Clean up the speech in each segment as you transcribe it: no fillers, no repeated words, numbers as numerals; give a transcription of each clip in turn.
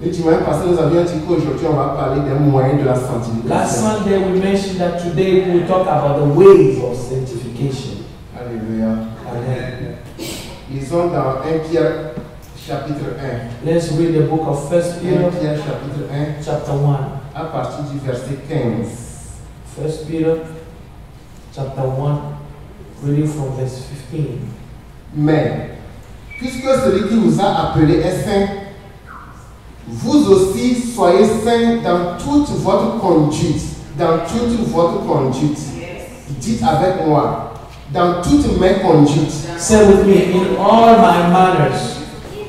Et tu m'as passé, nous avions dit qu'aujourd'hui on va parler des moyens de la sanctification. Last Sunday we mentioned that today we will talk about the ways of sanctification. Alléluia. Amen. Lisons dans 1 Pierre chapitre 1. Let's read the book of 1 1 Peter Pierre chapitre 1 chapter 1. à partir du verset 15. 1 Peter chapter 1, reading from verse 15. Mais, puisque celui qui vous a appelé est saint, vous aussi soyez saints dans toute votre conduite. Dans toute votre conduite. Dites avec moi. Dans toutes mes conduites. Say with me, in all my manners.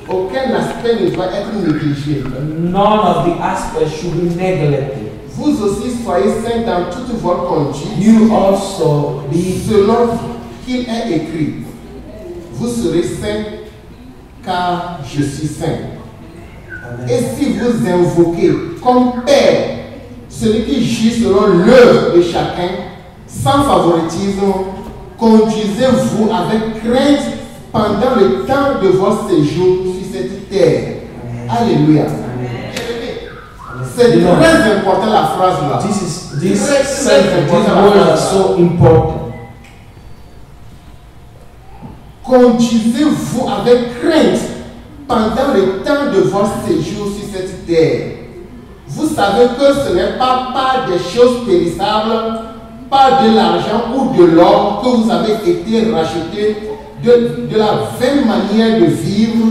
Aucun aspect ne doit être négligé. None of the aspects should be neglected. Vous aussi soyez saints dans toute votre conduite. You also be Selon qu'il est écrit. Vous serez saints car je suis saint. Et si vous invoquez comme Père celui qui juge selon l'œuvre de chacun, sans favoritisme, conduisez-vous avec crainte pendant le temps de votre séjour sur cette terre. Alléluia. C'est très important la phrase là. These words are so important. Conduisez-vous avec crainte pendant le temps de votre séjour sur cette terre. Vous savez que ce n'est pas par des choses périssables, par de l'argent ou de l'or que vous avez été rachetés de la vaine manière de vivre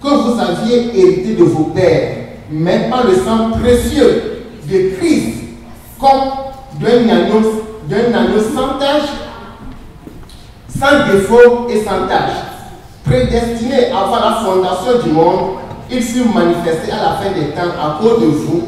que vous aviez hérité de vos pères, mais par le sang précieux de Christ, comme d'un agneau sans tache, sans défaut et sans tache. Prédestiné avant la fondation du monde, il fut manifesté à la fin des temps à cause de vous.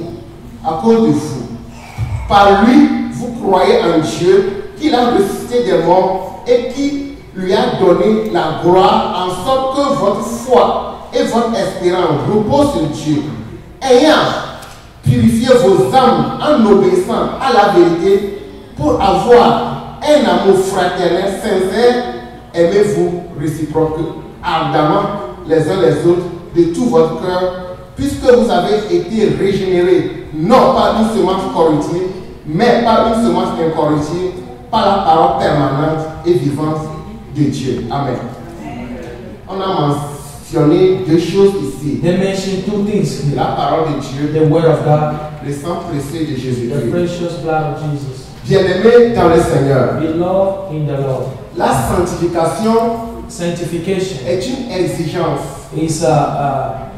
Par lui, vous croyez en Dieu, qu'il a ressuscité des morts et qui lui a donné la gloire, en sorte que votre foi et votre espérance reposent sur Dieu. Ayant purifié vos âmes en obéissant à la vérité, pour avoir un amour fraternel sincère, aimez-vous réciproquement, ardemment les uns les autres, de tout votre cœur, puisque vous avez été régénérés, non par une semence corruptible, mais par une semence incorruptible, par la parole permanente et vivante de Dieu. Amen. On a mentionné deux choses ici. They mentioned two things here. La parole de Dieu, The word of God, le sang précieux de the Jésus-Christ. precious blood of Jesus. Bien-aimés dans le Seigneur, Beloved in the Lord. la sanctification Sanctification est une exigence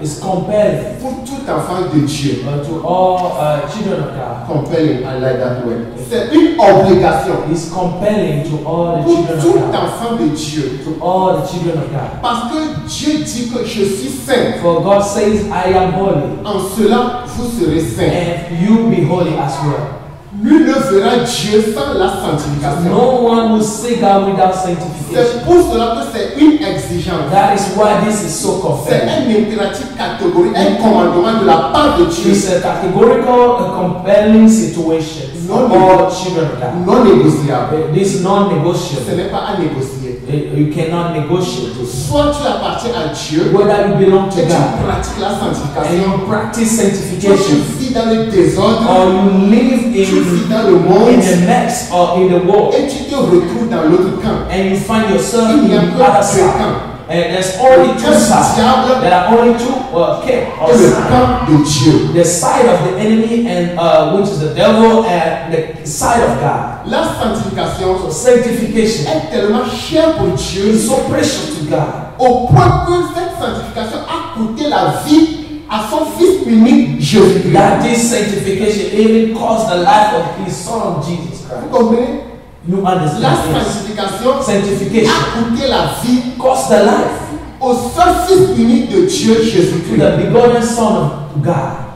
is compelling pour tout enfant de Dieu. to all children of God. Compelling, I like that word. C'est une obligation It's compelling to all the pour children tout of God. enfant de Dieu. To all the children of God. Parce que Dieu dit que je suis saint. For God says, I am holy, En cela, vous serez saints. and you be holy as well. Nul ne verra Dieu sans la sanctification. No one will see God without C'est sanctification. pour cela que c'est une exigence. That is why this is so C'est compelling. un impératif catégorique, un commandement de la part de Dieu. It's a categorical, compelling situation for all children of God. Non négociable. This is non-negotiable. Ce n'est pas à négocier. You cannot negotiate this. Soit tu appartiens à Dieu Whether you belong to et tu God pratiques la and sanctification, you practice soit tu sanctification, vis dans le désordre, or you live tu vis dans le in monde the mess or in the world, et tu te retrouves dans l'autre camp. and you find yourself Il in n'y a the que other deux side. camps. And there's only two Le sides. diable There are only two camps or et le sides. camp de Dieu. The side of the enemy, and which is the devil, and the side of God. La sanctification So sanctification est tellement chère pour Dieu is so precious to God, au point que cette sanctification a coûté la vie à son fils unique Jésus-Christ. that this sanctification even cost the life of his son Jesus Vous Christ. comprenez? You La understand this? sanctification Sanctification a coûté la vie cost the life au seul fils unique de Dieu, to Jésus-Christ. the begotten son of God.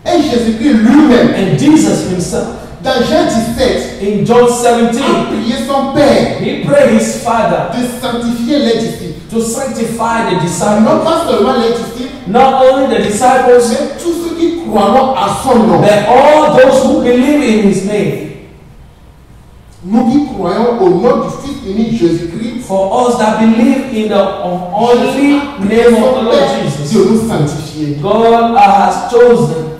Et Jésus-Christ lui-même, And Jesus himself, dans Jean 17, in John a 17, prié son Père he prayed his Father de sanctifier les disciples. to sanctify the Non disciples. pas seulement les disciples, Not only the disciples, mais tous ceux qui croiront à son nom. but all those who believe in his name. nous qui croyons au nom du Fils unique Jésus-Christ, For us that believe in the only name of the Lord Jesus, de nous sanctifier. God has chosen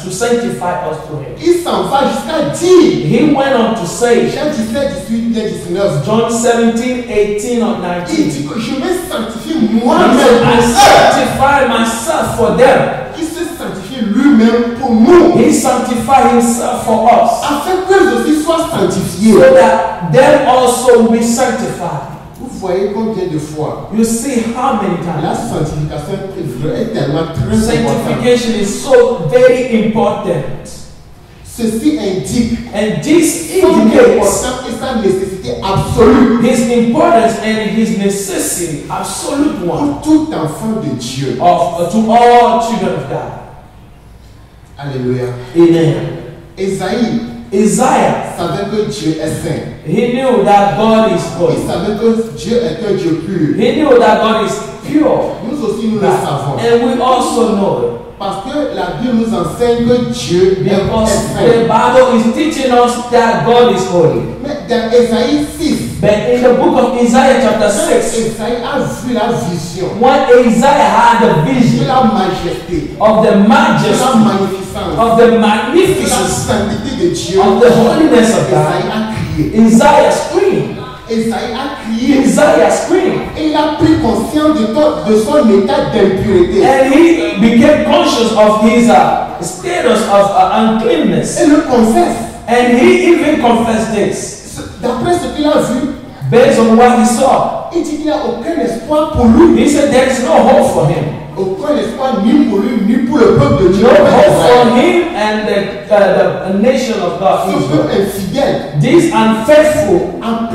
to sanctify us through Him. Il s'en va jusqu'à dire, He went on to say, Jean 17, 18, 19, John 17, 18 or il 19, dit que je vais sanctifier He said, moi-même I pour eux. sanctify myself for them. Il se sanctifie lui-même pour nous, He sanctified Himself for us, afin qu'eux aussi soient sanctifiés. so that them also will be sanctified. Vous voyez combien de fois You see how many la times sanctification est tellement très importante. sanctification is so very important. Ceci indique And this son indicates importance et sa nécessité absolue His importance and His necessity, absolute one, pour tout enfant de Dieu. of to all children of God. Alléluia. Amen. Esaïe Isaiah, savait que Dieu est saint. he knew that God is Il good. savait que Dieu est un Dieu pur. He knew that God is pure. Nous aussi nous le savons. And we also know it. Parce que la Bible nous enseigne que Dieu est Because saint. the Bible is teaching us that God is holy. Mais dans Esaïe 6, But in the book of Isaiah chapter quand 6, Esaïe a vu la vision when Isaiah had the de vision la majesté, of the de la majesty, magnificence, of the de la magnificence, sainteté de Dieu, of the holiness of Esaïe God, a crié. Isaiah screamed. Esaïe a crié. Isaiah screamed. Et il a pris conscience de son état d'impureté. And he became conscious of his status of uncleanness. Et le confesse. And he even confessed this. D'après ce qu'il a vu, Based on what he saw, il dit qu'il n'y a aucun espoir pour lui. he said there is no hope for him. Aucun espoir ni pour lui, ni pour le peuple de Dieu. No le peuple hope for d'Israël. him and the nation of God, Ce Israel. peuple infidèle, This unfaithful en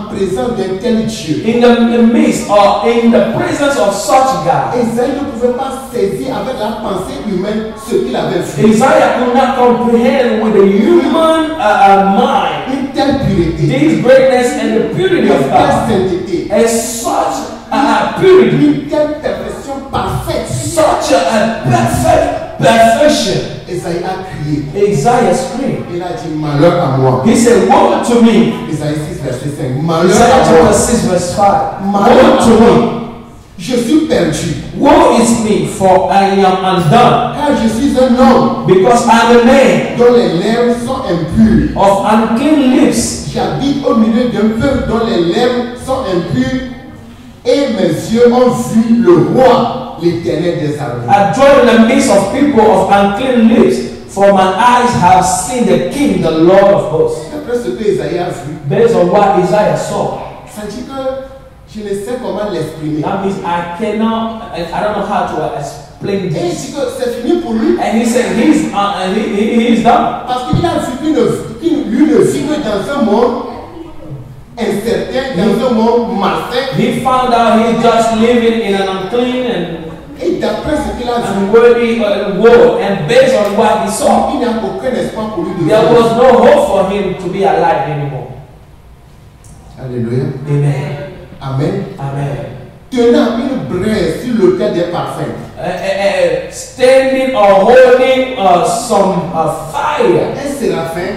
présence d'un tel Dieu. in the midst or in the presence of such God. Esaïe ne pouvait pas saisir avec la pensée humaine ce qu'il avait vu. Isaiah could not comprehend with the human mind Une telle pureté, this greatness and the purity une of telle God. sainteté, And such purity, une telle perfection parfaite. such a perfection. Esaïe a crié. Isaiah screamed. Il a dit malheur à moi. He said, woe to me. Esaïe 6, verset 5. Malheur Isaiah à moi. chapter 6 verse 5. Malheur Woe à to me. moi. Je suis perdu. Woe is me, for I am undone, Car je suis un homme because I am a man dont les lèvres sont impures. of unclean lips. J'habite au milieu d'un peuple dont les lèvres sont impures. Et mes yeux ont vu le roi, l'Éternel des armées. I dwell in the midst of people of unclean lips, for my eyes have seen the King, the Lord of hosts. Après ce que Esaïe a vu, Based on what Isaiah saw, ça dit que je ne sais comment l'exprimer. that means I don't know how to explain Et il this. dit que c'est fini pour lui. And he said he's done. Parce qu'il a vu lui ne vit que dans un monde incertain, dans un monde malsain. He found out he's just living in an unclean Et d'après ce qu'il a vu, unworthy world, and based on what he saw, il n'y a aucun espoir pour lui de there vivre. was no hope for him to be alive anymore. Alléluia. Amen. Amen. Amen. Tenant une braise sur l'autel des parfums. Standing or holding some fire, Un séraphin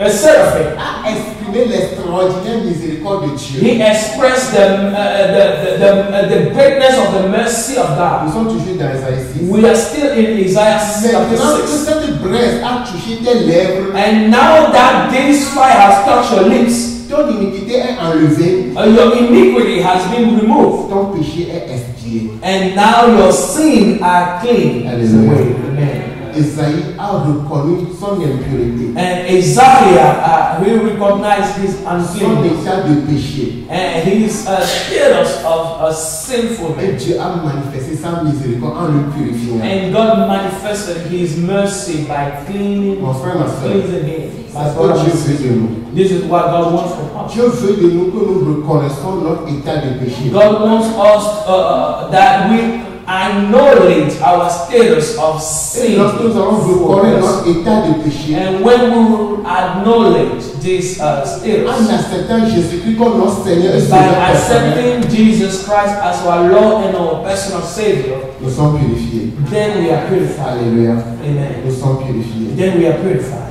a seraphim. a exprimé l'extraordinaire miséricorde de Dieu. He expressed the greatness of the mercy of Nous God. sommes toujours dans Isaïe 6. We are still in Isaiah chapter Maintenant que 6. cette braise a touché tes lèvres, And now that this fire has touched your lips, ton iniquité est enlevée, your iniquity has been removed. ton péché est expié. And now your sins are clean. Hallelujah. Amen. Esaïe a reconnu son impureté, And Isaiah will recognize his son uncleanness état de péché. and his status of Et sinfulness. Dieu a manifesté sa miséricorde en le purifiant. And God manifested his mercy by cleaning, Mon frère, ma soeur, cleansing him. c'est ce que Dieu veut de nous. This is what God wants from us. Dieu veut de nous que nous reconnaissons notre état de péché. God wants us that we acknowledge our status of Et sin. lorsque nous allons reconnaître notre état de péché, And when we will acknowledge this status, en acceptant Jésus-Christ comme notre Seigneur et by Sauveur personnel, accepting Jesus Christ as our Lord and our personal Savior, nous sommes purifiés. then we are purified. Alléluia. Amen. Nous sommes purifiés. Then we are purified.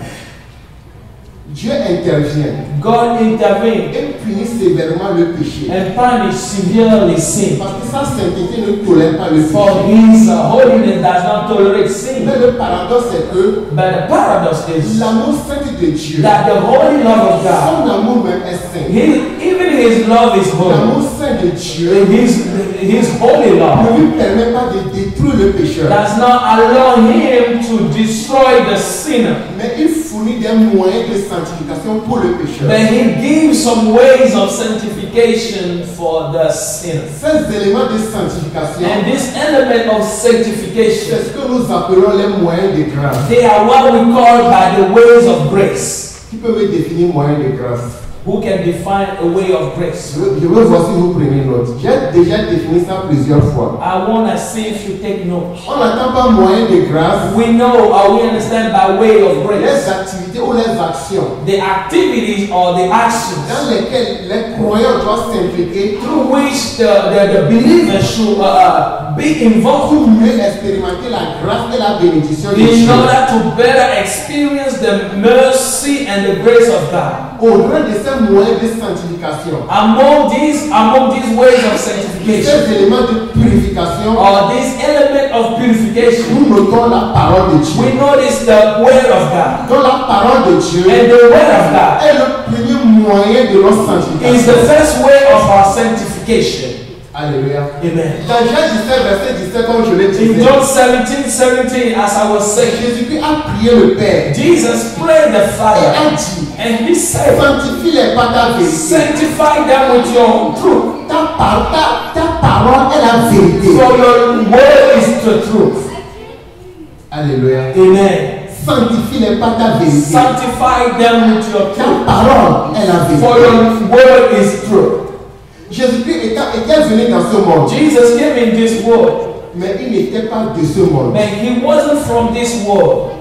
Dieu intervient God intervened et punit sévèrement le péché. and punished severely sin. Parce que sa sainteté ne tolère pas le For péché. his holiness does not tolerate sin. Mais le paradoxe est que But the paradox is l'amour saint de Dieu, that the holy love of God, son amour même est saint. even his love is L'amour holy. saint de Dieu His holy ne love lui permet pas de détruire le pécheur. does not allow him to destroy the sinner. Mais il fournit des moyens de sanctification pour le pécheur. But he gives some ways of sanctification for the sinner. Ces éléments de sanctification, And this element of sanctification, c'est ce que nous appelons les moyens de grâce. they are what we call by the ways of grace. Qui peut me définir moyens de grâce? Who can define a way of grace? Je veux voir si vous prenez note. J'ai déjà défini ça plusieurs fois. I want to see if you take note. On n'attend pas moyen de grâce We know or we understand by way of les grace activités ou les actions the activities or the actions dans lesquelles les croyants doivent s'impliquer through which the believer should be involved pour mieux expérimenter la grâce et la bénédiction de in Dieu. order to better experience the mercy and the grace of God. Au-delà de ces moyens de sanctification, Among these ways of sanctification ces éléments de purification, or this element of purification, nous notons la parole de Dieu. we notice the word of God. Donc la parole de Dieu And the word of God est le premier moyen de notre is the sanctification. first way of our sanctification. Alléluia. Amen. Dans Jean 17, verset 17, comme je l'ai In dit, John 17, as I was saying, Jésus-Christ a prié le Père Jesus prayed the et Father a dit, and he said, sanctifie-les par ta vérité. sanctify them with your truth. Ta parole est la vérité. For your word is the truth. Alléluia. Amen. Sanctifie-les par ta vérité. Sanctify them with your Ta truth. parole est la For vérité. your word is truth. Jésus-Christ était venu dans ce monde, Jesus came in this world, mais il n'était pas de ce monde. but he wasn't from this world.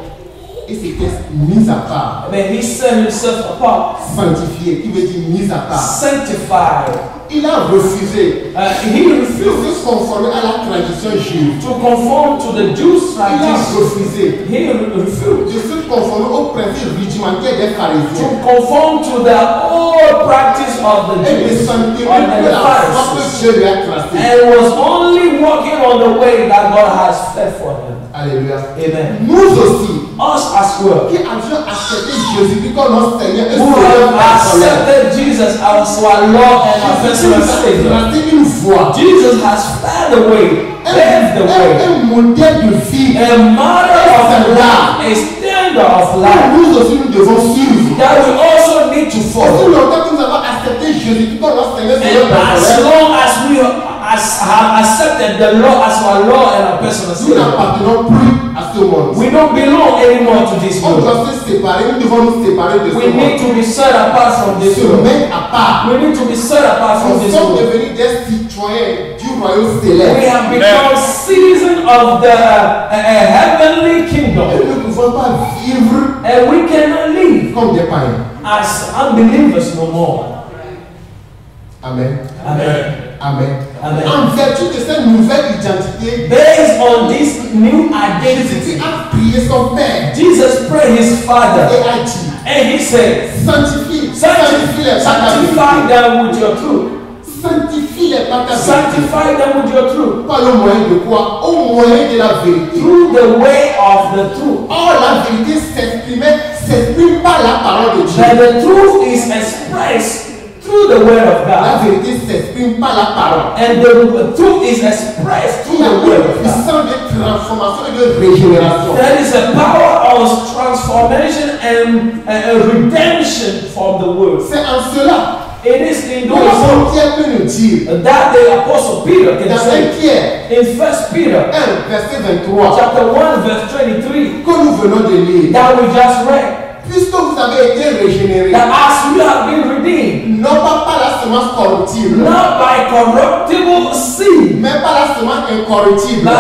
Il s'était mis à part, But he set himself apart, sanctifié, qui veut dire mis à part. sanctified. Il a refusé He de refused se conformer à la tradition juive. to conform to the Jews' Il a tradition. refusé He refused de se conformer aux principes rudimentaires des to pharisiens. conform to the old practice of the Et de Jews s'en tenir and que the la voie que Pharisees, Dieu lui a tracée. and was only walking on the way that God has set for him. Alléluia. Amen. Nous aussi, Us as well, qui avions accepté Jésus-Christ comme notre Seigneur et who Sauveur have personnel, accepted Jesus as our Lord and our Jésus personal nous a Savior. tracé une voie, Jesus has led the way, paved the way, un modèle de vie a model of life, a standard of que life nous aussi nous devons suivre. that we also need to Aussi follow. longtemps que nous avons accepté Jésus-Christ comme notre Seigneur et And Sauveur as personnel, long as we have accepted the Lord as our Lord and our personal nous Savior, n'appartenons plus à ce monde. we don't belong anymore to this On world. doit se séparer, nous devons nous séparer de ce We need monde. to be set apart from this Se world. mettre à part. We need to be set apart from Nous this sommes world. devenus des citoyens du royaume We céleste. have become citizens of the heavenly Et kingdom, nous ne pouvons pas vivre and we cannot live comme des païens. as unbelievers no more. Amen. Amen. Amen. Amen. En vertu de cette nouvelle identité, Based on this new Jésus identity, a prié son Père Jesus prayed his Father, et a dit, and he said, sanctifie-les par ta sanctify vérité. them with your truth. Sanctifie-les par ta vérité. Sanctify them with your truth. Par le moyen de quoi? Au moyen de la vérité. Through the way of the truth. Or, la vérité s'exprime par la parole de Dieu. That the truth is expressed through the word of La God. vérité s'exprime par la parole. And the truth is expressed Il through y a the word une of God. puissance de transformation et de régénération. There is a power of transformation and redemption from the word. C'est en cela It is in que those l'apôtre Pierre peut nous dire that the apostle Peter can dans 1 say Pierre in 1 Peter 1, verset 23, chapter 1 verse 23 que nous venons de lire. that we just read, Puisque vous avez été régénérés, that as you have been redeemed, non pas par la semence corruptible, not by corruptible seed, mais par la semence incorruptible,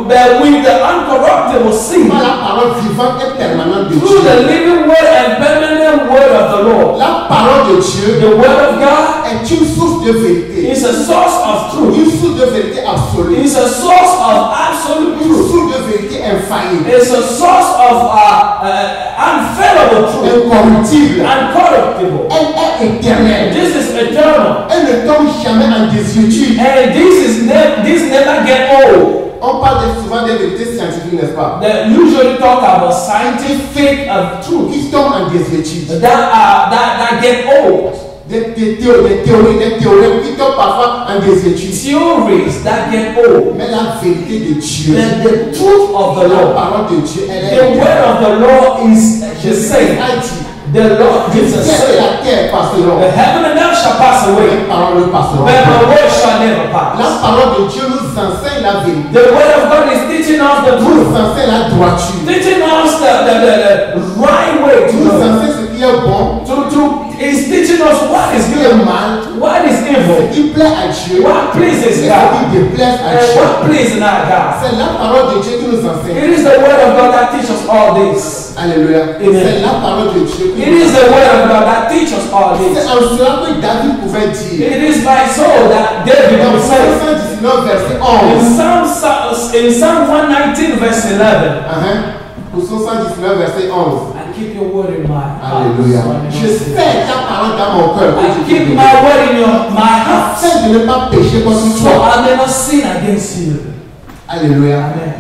but with the uncorruptible seed, par la parole vivante et permanente de through Dieu. the living word and permanent same word of the Lord. La parole de Dieu The word of God est une source de vérité. is a source of truth. Une source de vérité absolue. It's a source of absolute Une truth. source de vérité infaillible. It's a source of unfailable truth, Incorruptible. uncorruptible. Elle est éternelle. This is eternal, Elle ne tombe jamais en désuétude. and this never get old. On parle souvent des vérités scientifiques, n'est-ce pas? They usually talk about scientific truth Qui tombent en désuétude. that get old. Des théories qui tombent parfois en désuétude. Theories that get old. Mais la vérité de Dieu, The truth of the la Lord, parole de Dieu, elle the est word of the Lord is the same. a dit, The Lord is the ciel et same. la terre passeront. The heaven and earth shall pass away, Les paroles passeront. but my word shall never La pass. parole de Dieu nous enseigne la vérité. The word of God is teaching us the Nous truth, enseigne la droiture. teaching us the right way to Nous go. enseigne ce qui est bon, Is teaching us what is ce qui est good, mal, what is ce evil, qui plaît à Dieu, what pleases et ce God, qui déplaise à and Dieu. what pleases not God. C'est la parole de Dieu qui nous enseigne. It is the word of God that teaches all this. Alléluia. Amen. C'est la parole de Dieu qui It nous is enseigne. the word of God that teaches all C'est this. en cela que David pouvait dire. It is by soul that David Dans will say 119 verset in 11. Psalm 119 verse 11. Pour 119 verset 11. I keep your word in my heart. Alléluia. so I may not Je sin. sais ta parole dans mon cœur. I keep my word in my heart Afin de ne pas pécher contre so toi. I may not sin against you. Alléluia. Amen.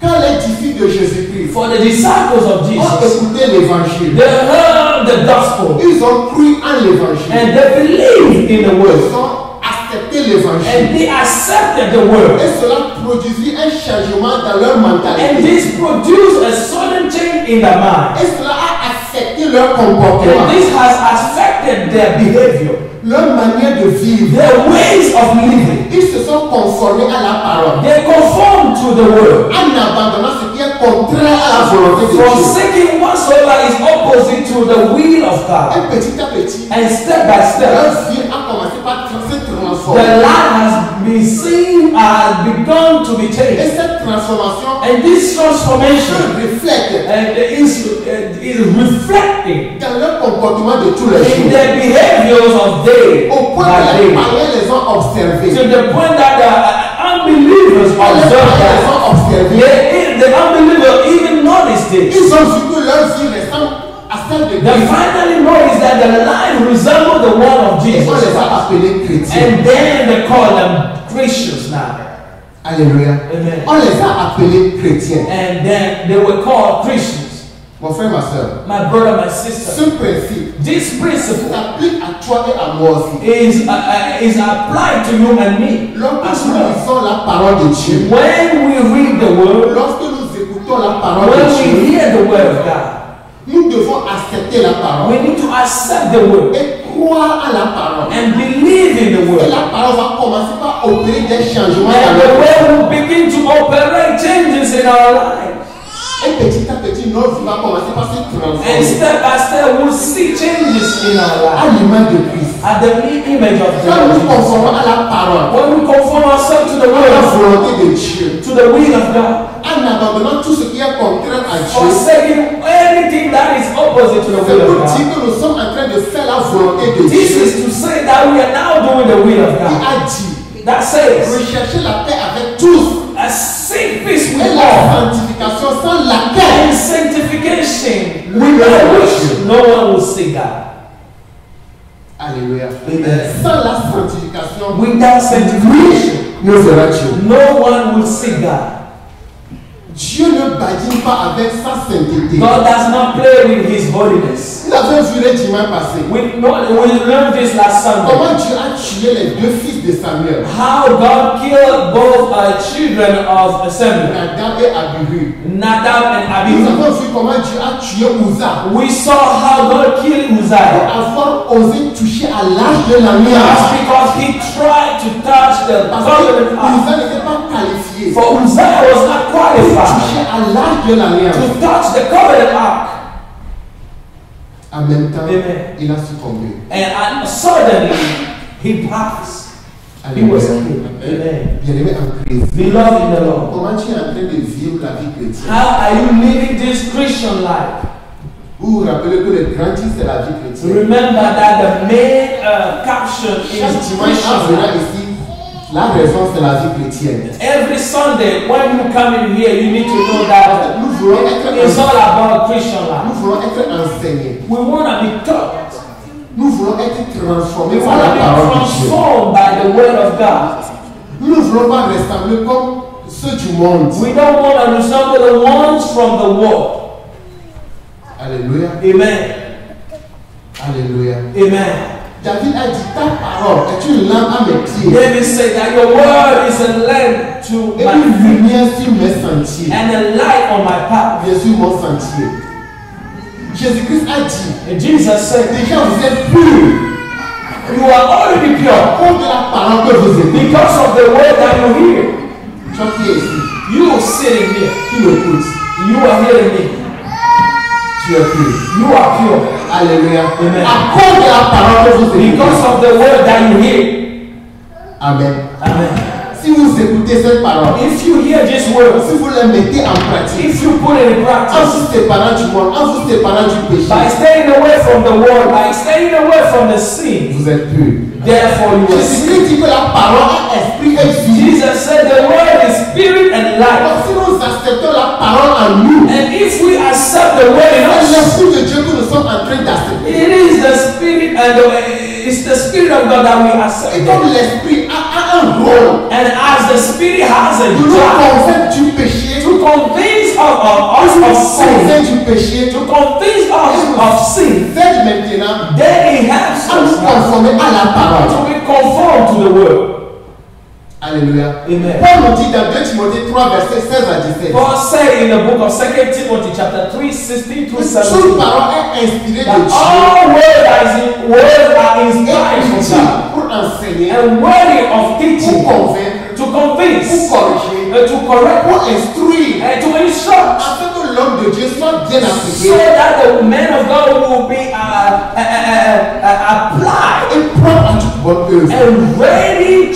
Quand les disciples de Jésus-Christ For the disciples of ont Jesus, écouté l'évangile, they heard the gospel ils ont cru en l'évangile. and they believed in the Ils word ont accepté l'évangile. and they accepted the word. Et cela produisit un changement dans leur And mentalité. this produced a sudden change in their mind. Et cela a affecté leur And comportement, this has affected their behavior, leur manière de vivre. their ways of living. Ils se sont conformés à la parole They conform to the word, en abandonnant ce qui est contraire à la volonté de Dieu. forsaking whatsoever is opposite to the will of God. Et petit à petit, And step by step, leur vie a commencé par se the transformer. life has been seen, has begun to be Et changed. cette transformation And this se transformation reflète is reflecting dans leur comportement de tous les in jours. their behaviors of day Au point by que les day. païens les ont observés. To the point that the unbelievers Les observe païens les that. ont observés. The unbeliever even noticed it. Ils ont vu que leur vie ressemble à celle de They Christ. finally noticed that the life resembled the one of Et Jesus on les a Christ. appelés chrétiens. And then they call them Christians now. Alléluia. Amen. On les a appelés chrétiens. And then they were called Christians. Mon frère, ma soeur, My brother, my sister. ce principe This principle s'applique à toi et à moi aussi. is applied to you and me Lorsque as nous well. lisons la parole de Dieu, When we read the word, lorsque nous écoutons la parole when de we Dieu, hear the word of God, nous devons accepter la parole we need to accept the word et croire à la parole. and believe in the Et word. la parole va commencer par opérer des changements And dans the notre vie. word will begin to operate changes in our lives. Et petit à petit, notre vie va commencer par se And transformer step by step, we'll see changes in our à lives. l'image de Christ. At the image of the Quand Lord nous Jesus. conformons à la parole, When we conform ourselves to the à la word, volonté de Dieu, to the will of God, en abandonnant tout ce qui est contraire à Dieu, forsaking anything that is opposite to the c'est will of pour dire God. que nous sommes en train de faire la volonté de This Dieu. is to say that we are now doing the will of Il God. a dit, That says, recherchez la paix avec tous seek peace et with la all, sanctification sans laquelle and sanctification, Oui, without oui. which no one will see God. Alléluia. Amen. Sans la sanctification, Without sanctification, ne verra Dieu. no one will see God. Dieu ne badine pas avec sa sainteté. God does not play with His holiness. Vous avez vu le dimanche passé We learned this last Sunday. comment Dieu a tué les deux fils de Samuel, How God killed both children of Samuel, Nadab et Abihu. Nadab and Nous Abihu. avons vu comment Dieu a tué Uzzah We saw how God killed pour Uzziah. avoir osé toucher à l'âge de That's l'alliance. because he tried to touch the Parce covenant que ark. Uzzah n'était pas qualifié pour For Uzziah was not qualified toucher à l'âge de l'alliance. to touch the covenant ark. En même temps, Amen. il a succombé. And suddenly he passed. He was killed. Amen. Bien-aimé en Christ, Beloved in the Lord, comment tu es en train de vivre la vie chrétienne? how are you living this Christian life? Vous vous rappelez que le grand titre c'est la vie chrétienne. Remember that the main caption Chaque is dimanche en venant Christian. ici, la raison c'est la vie chrétienne. Every Sunday, when you come in here, you need to know that Nous voulons être it's all about Christian nous life. voulons être enseignés. We want to be taught. Nous voulons être transformés We par want la to be parole de Dieu. transformed by the word of God. Nous ne voulons pas ressembler comme ceux du monde. We don't want to resemble the ones from the world. Alléluia. Amen. Alléluia. Amen. David a dit ta parole est une lampe à mes pieds David said that your word is a lamp to et my une feet lumière sur mes sentiers. and a light on my path. Bien sûr, mon sentier. Jésus-Christ a dit And Jesus said, déjà vous êtes purs you are already à pure cause de la parole que vous écoutez. because of the word that you hear. Toi qui es ici, You are sitting here. qui m'écoutes, You are hearing me. tu es pur. You are pure Alléluia. Amen. À cause de la parole que vous because écoutez. of the word that you hear. Amen. Amen. Si vous écoutez cette parole, If you hear this word, si vous la mettez en pratique, if you put it in en practice, vous séparant du monde, en vous séparant du péché, by staying away from the world, by staying away from the sin, vous êtes pur. therefore you are saved. Jésus-Christ dit que la parole est esprit et vie. Jesus said the word is spirit and life. Donc si nous acceptons la parole en nous, And if we accept the word in c'est us, l'esprit de Dieu que nous sommes en train d'accepter. it is the spirit and it's the spirit of God that we accept. Et comme l'esprit a un rôle And as the spirit has a de nous job convaincre du péché, to convince us de nous of sin, convaincre du péché, to convince us of sin, c'est maintenant then it helps à nous us conformer à la parole. to be conformed to the word. Alléluia. Amen. Paul nous dit dans 2 Timothée 3, versets 16 à 17. Paul said in the book of 2 Timothy chapter 3, 16 through Toute 17, parole est inspirée de that Dieu all words are et inspired from utile God pour enseigner, and worthy of pour teaching, convaincre, to pour convince, corriger, to correct, pour instruire, and to instruct, afin que l'homme de Dieu soit bien so appliqué that the man of God will be applied et propre à toute bonne œuvre. and ready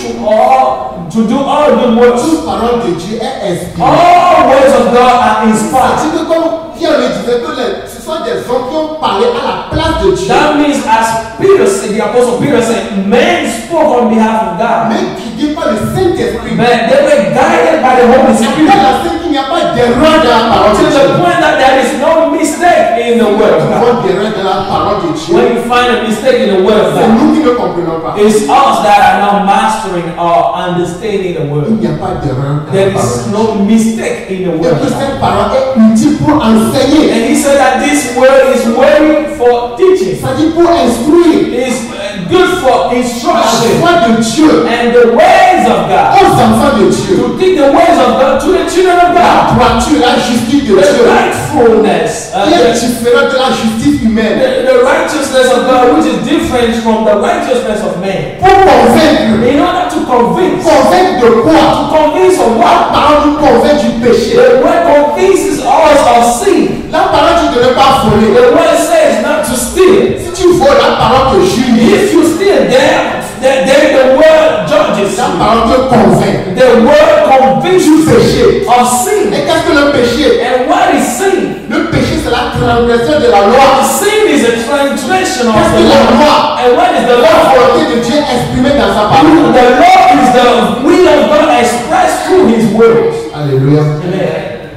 to do all good works. Toute parole de Dieu est inspirée. All words of God are inspired. C'est-à-dire que comme Pierre le disait, que ce sont des hommes qui ont parlé à la place de Dieu, That means, as Peter said, the apostle Peter said, men spoke on behalf of God, mais guidés par le Saint-Esprit. but they were guided by the Holy C'est Spirit la scène qu'il n'y a pas d'erreur dans la parole to de the Dieu. point that there is no mistake in the word of Nous God. avons d'erreur dans la parole de Dieu. When you find a mistake in the word of C'est God, nous qui ne comprenons pas. it's us that are not mastering or understanding the Il word. n'y a pas d'erreur dans There la parole is de Dieu. no mistake in the Et word que of God. cette parole est utile pour enseigner. And he said that this word is worthy for teaching. C'est-à-dire pour instruire It's good for la instruction foi de Dieu and the ways of God. aux enfants de Dieu. To teach the ways of God to the children of La God. droiture, la justice de The Dieu rightfulness, qui est différente de la justice humaine. the righteousness of God, which is different from the righteousness of man. Pour convaincre. In order to convince, Convaincre de quoi? to convince of La what? parole nous convainc du péché. The word convinces us of sin. La parole dit de ne pas voler. The word says not to steal. Si tu voles, la parole te juge. If you steal, then the word judges La you. parole te convainc The word convinces du you péché. of sin. Et qu'est-ce que le péché? And what is sin? Le péché, c'est la transgression de la loi. Sin is a transgression of Qu'est-ce the que la law. loi? And what is the La law? volonté de Dieu exprimée dans sa parole. The law is the will of God expressed through His words. Alléluia. Amen.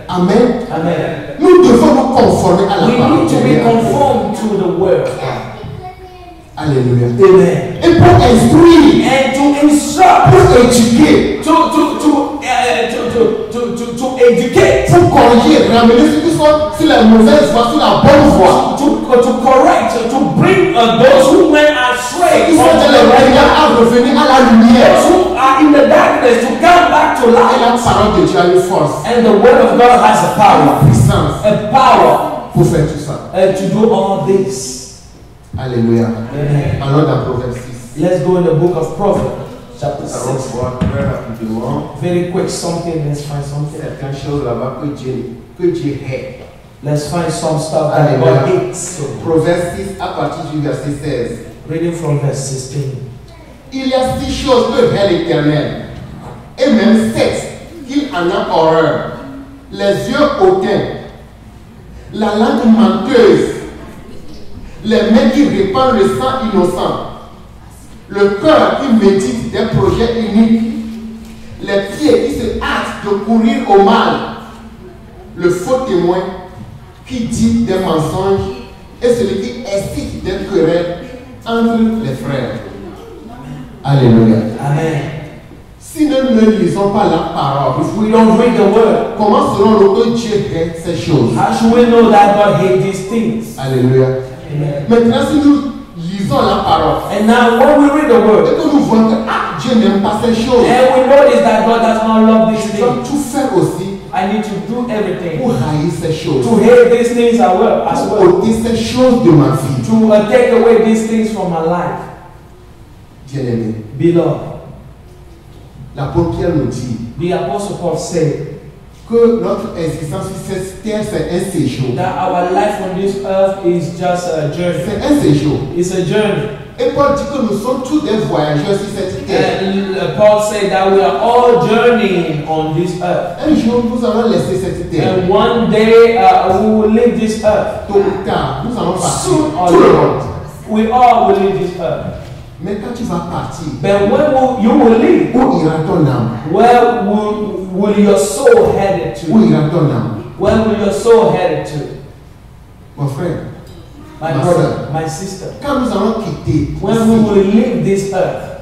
Amen. Amen. Nous devons nous conformer à la We parole need de to be Dieu. conformed to the word of God. Alléluia. Amen. Et pour instruire, And to instruct, pour éduquer, to educate, pour corriger, ramener ceux qui sont sur la mauvaise voie, sur la bonne voie. to correct, to bring those who went astray, Ils sont dans les ténèbres à revenir à la lumière. those who are in the darkness to come back to Et light. la parole de Dieu a une force, And the word of God has a power, une puissance a power pour faire tout ça. to do all this. Alléluia. Amen. Alors dans Proverbe 6. Let's go in the book of Proverbs, chapter Nous allons 6. voir très rapidement Very quick, something. Let's find something. certaines choses là-bas que Dieu hait. Let's find some stuff that God Alléluia. hates. Proverbe 6 à partir du verset 16. Reading from verse 16. Il y a 6 choses que hait l'Éternel, et même 7 qu'il en a horreur. Les yeux hautains, la langue menteuse, les mains qui répandent le sang innocent, le cœur qui médite des projets uniques, les pieds qui se hâtent de courir au mal, le faux témoin qui dit des mensonges et celui qui excite des querelles entre les frères. Alléluia. Amen. Si nous ne lisons pas la parole, If we don't read the word, comment saurons-nous que Dieu hait ces choses? how should we know that God hates these things? Alléluia. Amen. Maintenant, si nous lisons la parole And now when we read the et word, que nous voyons que Dieu n'aime pas ces choses, and we notice that God does not love these je dois things, tout faire aussi I need to do everything pour haïr ces choses, to hate these things as well, pour ôter ces choses de ma vie. to take away these things from my life. Bien-aimé, Beloved, l'apôtre Pierre nous dit the Apostle Paul said que notre existence sur cette terre, c'est un séjour. that our life on this earth is just a journey. C'est un séjour. It's a journey. Et Paul dit que nous sommes tous des voyageurs sur cette terre. And Paul said that we are all journeying on this earth. Un jour, nous allons laisser cette terre. And one day we will leave this earth. Tôt ou tard, nous allons partir. Soon or Tout le later, monde. we all will leave this earth. Mais quand tu vas partir, But when you will leave, où ira ton âme? where will your soul headed Où to? ira ton âme? Where will your soul headed to? Mon frère, My Ma brother, sœur. my sister. quand nous allons quitter, When ici, we will leave this earth,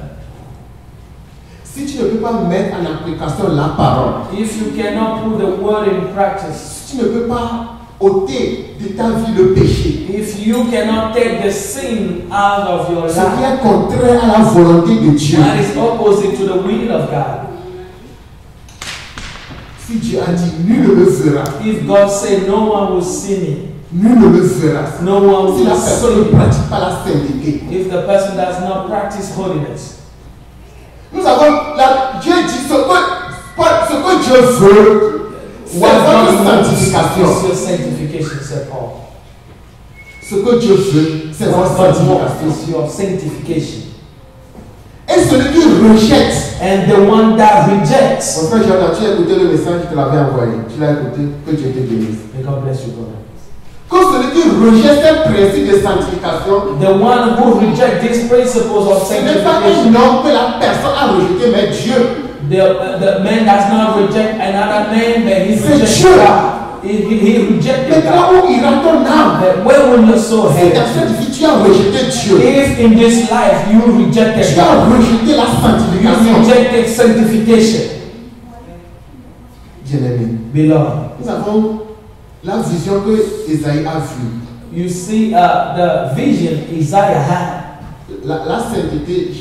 si tu ne peux pas mettre en application la parole, if you cannot put the word in practice, si tu ne peux pas ôter de ta vie le péché, if you cannot take the sin out of your ce qui life, est contraire à la volonté de Dieu, that is opposite to the will of God. si Dieu a dit nul ne le fera, If God said no one will see me, nul ne le fera. no one Si la will personne see ne me. pratique pas la sainteté, If the person does not practice holiness, nous avons, Dieu dit ce que Dieu veut, c'est what God votre wants sanctification. is your sanctification, said Paul. Ce que Dieu veut, c'est What votre God wants sanctification. is your sanctification. Et celui qui rejette, And the one that rejects, mon frère Jordan, tu as écouté le message que tu l'avais envoyé, tu l'as écouté, que Dieu te bénisse. may God bless you, brother. Que celui qui rejette ces principes de sanctification, The one who rejects these principles of ce n'est pas un sanctification, homme que la personne a rejeté, mais Dieu. the man does not reject another man, but he C'est rejects Dieu. God. He rejected Maintenant God. où ira ton âme? But where will your soul Si dans head? cette vie tu as rejeté Dieu, If in this life you rejected tu God, as rejeté la you sanctification. rejected sanctification, Bien-aimé, beloved, nous avons la vision que Isaïe a vue. you see the vision Isaiah had. La sainteté,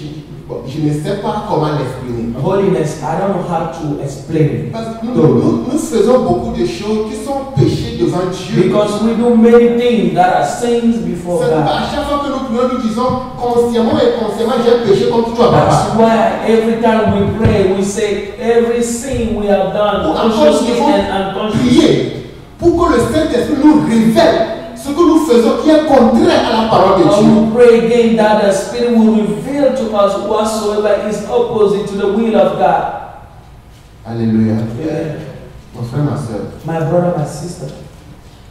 je ne sais pas comment l'exprimer. Holiness, I don't know how to explain it. Parce que nous faisons beaucoup de choses qui sont péchés devant Dieu. Because we do many things that are sins before C'est pourquoi God. à chaque fois que nous prions, nous disons consciemment et consciemment, j'ai péché contre toi, That's papa. why every time we pray, we say every sin we have done, Ou encore, nous consciously devons and unconsciously. prier pour que le Saint-Esprit nous révèle ce que nous faisons qui est contraire à la parole de And Dieu. we pray again that the Spirit will reveal to us whatsoever is opposite to the will of God. Alléluia. Amen. Mon frère, ma soeur, My brother, my sister,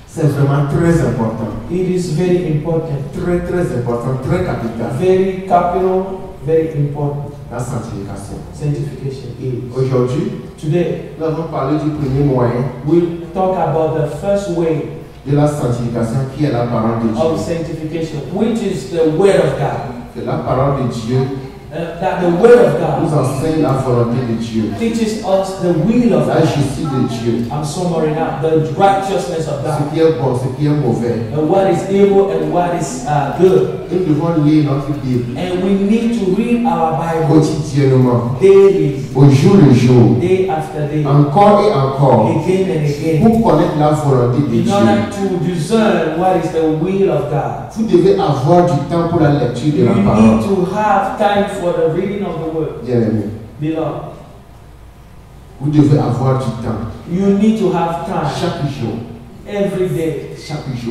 c'est vraiment très important. it is very important, Très, très important, très capital. very capital, very important. La sanctification. Sanctification is. Aujourd'hui, Today, nous allons parler du premier moyen we'll talk about the first way de la sanctification qui est la parole de of Dieu. sanctification, which is the Word of God. Que la parole de Dieu That the Word of nous God enseigne la volonté de Dieu, teaches us the will of la God. justice de Dieu, I'm summarizing up the righteousness of ce God, qui est bon, ce qui est mauvais. and what is evil and what is good. Nous devons lire notre Bible And we need to read our Bible quotidiennement, daily, au jour le jour, day after day, encore et encore, again and again, pour connaître la volonté de in Dieu. order to discern what is the will of God. Vous devez avoir du temps pour la lecture de You la need parole. to have time for the reading of the Word. Bien-aimé, Beloved, vous devez avoir du temps. you need to have time Chaque jour, every day.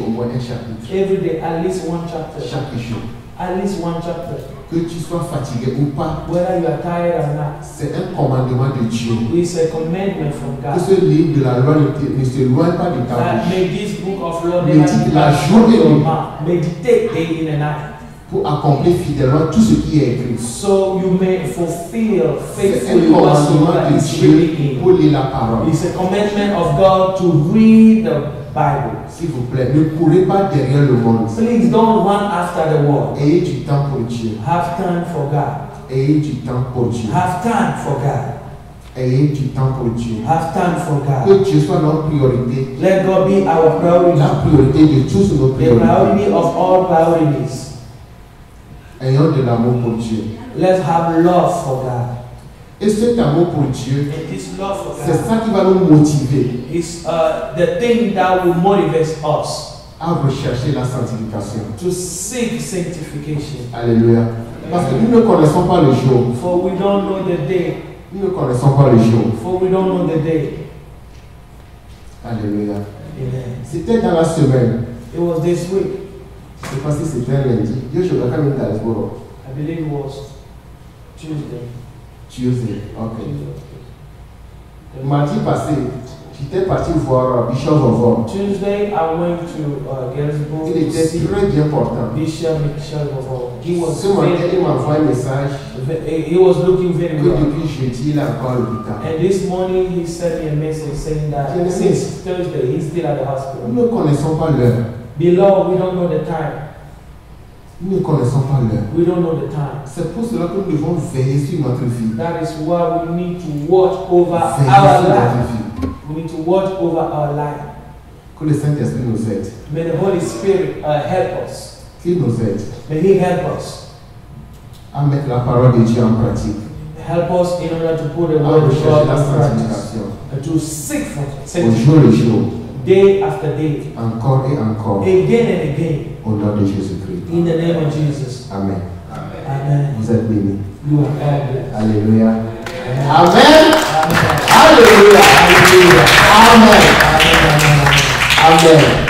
au moins un chapitre. Every day, at least one chapter. Chaque jour. At least one chapter. Que tu sois fatigué ou pas, whether you are tired or not, c'est un commandement de Dieu. it's a commandment from Que God. ce livre de la loi ne se loin pas de ta That bouche may this book of law Médite never la depart journée from your nuit. mouth. Meditate day in and out, pour accomplir fidèlement tout ce qui est écrit. so you may fulfill C'est faithfully un commandement whatsoever de is Dieu written pour in. lire la parole. It's a commandment of God to read the Bible. S'il vous plaît, ne courez pas derrière le monde. Please don't run after the world. Ayez du temps pour Dieu. Have time for God. Ayez du temps pour Dieu. Have time for God. Ayez du temps pour Dieu. Have time for God. Que Dieu soit notre priorité. Let God be our priority. La priorité de tous nos The priorités. priority of all priorities. Ayons de l'amour pour Dieu. Let's have love for God. Et cet amour pour Dieu, And this love for c'est God ça qui va nous motiver is the thing that will motivate us à rechercher la sanctification. to seek sanctification. Alléluia. Parce que nous ne connaissons pas le jour. For we don't know the day. Nous ne connaissons pas le jour. For we don't know the day. Alléluia. Amen. C'était dans la semaine. It was this week. Je ne sais pas si c'était un lundi. Dieu, je regarde même Dalsboro. I believe it was Tuesday. Tuesday. Ok. Mardi passé, j'étais parti voir Bishop Vovon. Tuesday, I went to Gettysburg Il to était see très bien portant. Bishop Michel Vovon. Ce matin, il m'a envoyé un message He was looking very que well. depuis jeudi, il est encore à l'hôpital. And this morning he sent me a message saying that Yes. since Thursday he's still at the Nous hospital. ne connaissons pas l'heure. Beloved, we don't know the time. Nous ne connaissons pas l'heure. We don't know the time. C'est pour cela que nous devons veiller sur notre vie. That is why we need to watch over Veiller our sur notre life. vie. We need to watch over our life. Que le Saint-Esprit nous aide. May the Holy Spirit help us. Qu'il nous aide May He help us. à mettre la parole de Dieu en pratique. Help us in order to put the À word of rechercher God la in practice. sanctification. And to seek for Au jour sanctification le jour. day after day, Encore et encore. again and again, Au nom de Jésus-Christ. in the name of Jesus. Amen. Amen. Vous êtes bénis. You are all blessed. Alléluia. Amen. Amen. Amen. Alléluia. Hallelujah. Amen. Amen. Amen.